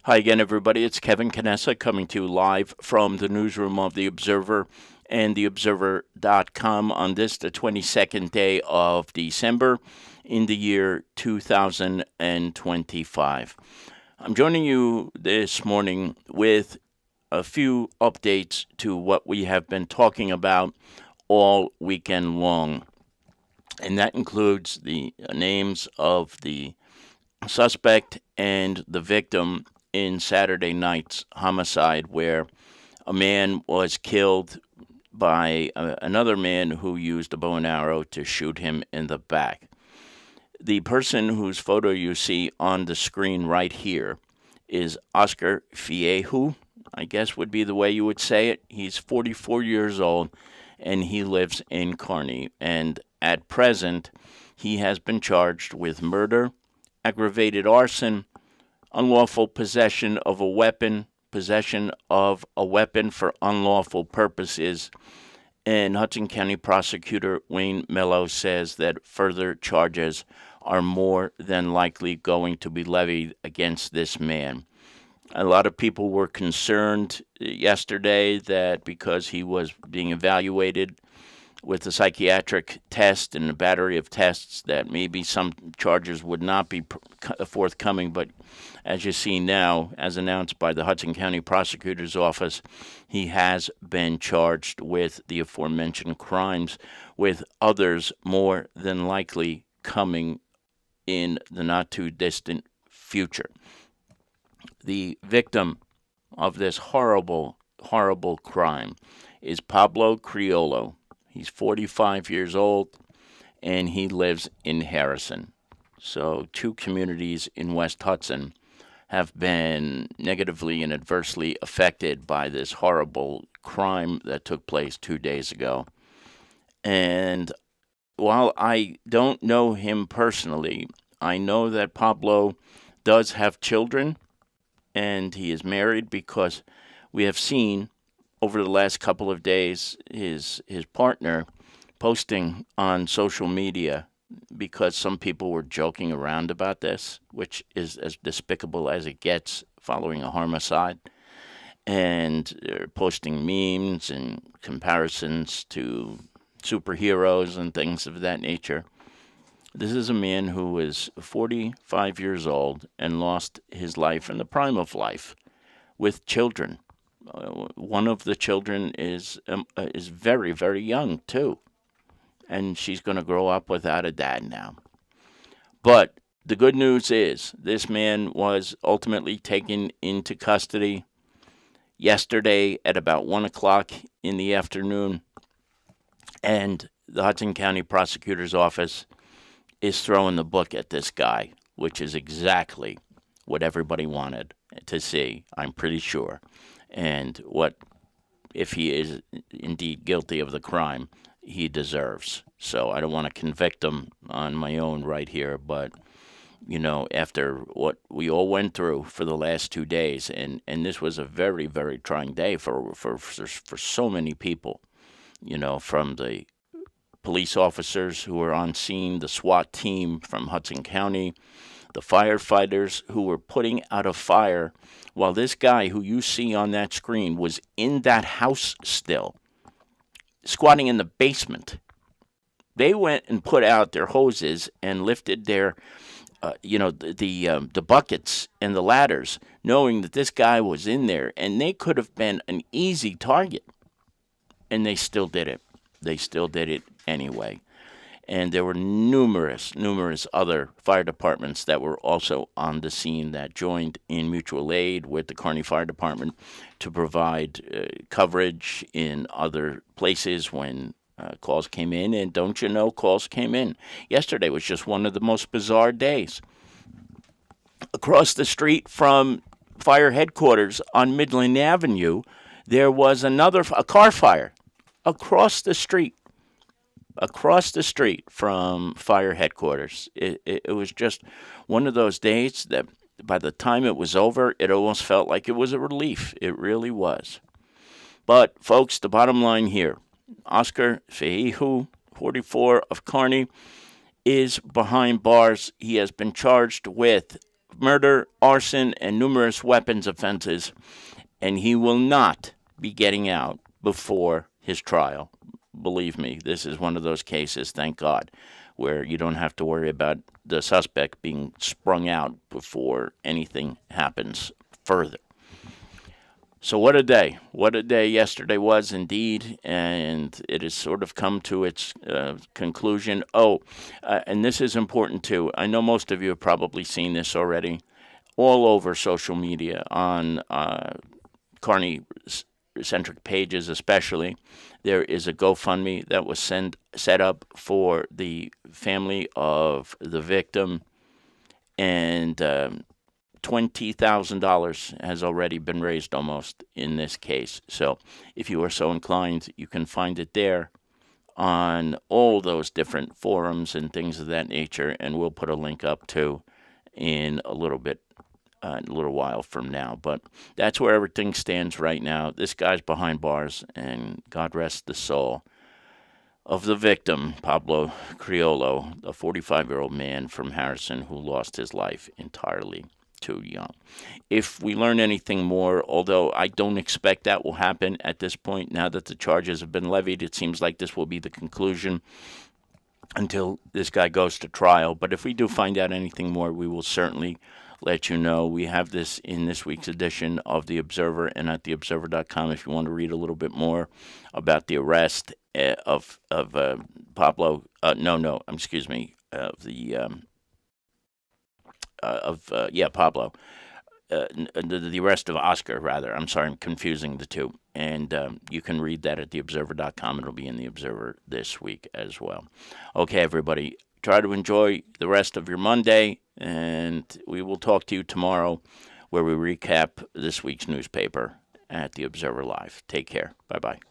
Hi again, everybody. It's Kevin Canessa coming to you live from the newsroom of The Observer and TheObserver.com on this, the 22nd day of December in the year 2025. I'm joining you this morning with a few updates to what we have been talking about all weekend long, and that includes the names of the suspect and the victim in Saturday night's homicide, where a man was killed by another man who used a bow and arrow to shoot him in the back. The person whose photo you see on the screen right here is Oscar Fiehu, I guess would be the way you would say it. He's 44 years old and he lives in Kearney. And at present, he has been charged with murder, aggravated arson, unlawful possession of a weapon, possession of a weapon for unlawful purposes. And Hudson County Prosecutor Wayne Mello says that further charges are more than likely going to be levied against this man. A lot of people were concerned yesterday that because he was being evaluated with a psychiatric test and a battery of tests, that maybe some charges would not be forthcoming. But as you see now, as announced by the Hudson County Prosecutor's Office, he has been charged with the aforementioned crimes, with others more than likely coming in the not too distant future. The victim of this horrible, horrible crime is Pablo Criollo. He's 45 years old, and he lives in Harrison. So, two communities in West Hudson have been negatively and adversely affected by this horrible crime that took place 2 days ago. And while I don't know him personally, I know that Pablo does have children, and he is married, because we have seen over the last couple of days his partner posting on social media, because some people were joking around about this, which is as despicable as it gets following a homicide, and they're posting memes and comparisons to superheroes and things of that nature. This is a man who is 45 years old and lost his life in the prime of life with children. One of the children is very, very young too, and she's going to grow up without a dad now. But the good news is this man was ultimately taken into custody yesterday at about 1 o'clock in the afternoon, and the Hudson County Prosecutor's Office is throwing the book at this guy, which is exactly what everybody wanted to see, I'm pretty sure. And what, if he is indeed guilty of the crime, he deserves. So I don't want to convict him on my own right here, but after what we all went through for the last 2 days, and this was a very, very trying day for so many people, from the police officers who were on scene, the SWAT team from Hudson County, the firefighters who were putting out a fire while this guy who you see on that screen was in that house still, squatting in the basement. They went and put out their hoses and lifted their, the buckets and the ladders, knowing that this guy was in there, and they could have been an easy target, and they still did it. They still did it anyway. And there were numerous other fire departments that were also on the scene that joined in mutual aid with the Kearney Fire Department to provide coverage in other places when calls came in. And don't you know, calls came in. Yesterday was just one of the most bizarre days. Across the street from fire headquarters on Midland Avenue, there was a car fire across the street from fire headquarters. It was just one of those days that by the time it was over, it almost felt like it was a relief. It really was. But, folks, the bottom line here, Oscar Fehihu, 44, of Kearney, is behind bars. He has been charged with murder, arson, and numerous weapons offenses, and he will not be getting out before his trial. Believe me, this is one of those cases, thank God, where you don't have to worry about the suspect being sprung out before anything happens further. So what a day. What a day yesterday was indeed, and it has sort of come to its conclusion. And this is important too. I know most of you have probably seen this already all over social media on Carney-centric pages especially. There is a GoFundMe that was set up for the family of the victim, and $20,000 has already been raised almost in this case. So if you are so inclined, you can find it there on all those different forums and things of that nature, and we'll put a link up too in a little while from now. But that's where everything stands right now. This guy's behind bars, and God rest the soul of the victim, Pablo Criollo, a 45-year-old man from Harrison who lost his life entirely too young. If we learn anything more, although I don't expect that will happen at this point, now that the charges have been levied, it seems like this will be the conclusion until this guy goes to trial. But if we do find out anything more, we will certainly let you know. We have this in this week's edition of The Observer and at theobserver.com if you want to read a little bit more about the arrest of Pablo. Pablo. The arrest of Oscar, rather. I'm sorry, I'm confusing the two. And you can read that at theobserver.com. It'll be in The Observer this week as well. Okay, everybody, try to enjoy the rest of your Monday, and we will talk to you tomorrow where we recap this week's newspaper at The Observer Live. Take care. Bye-bye.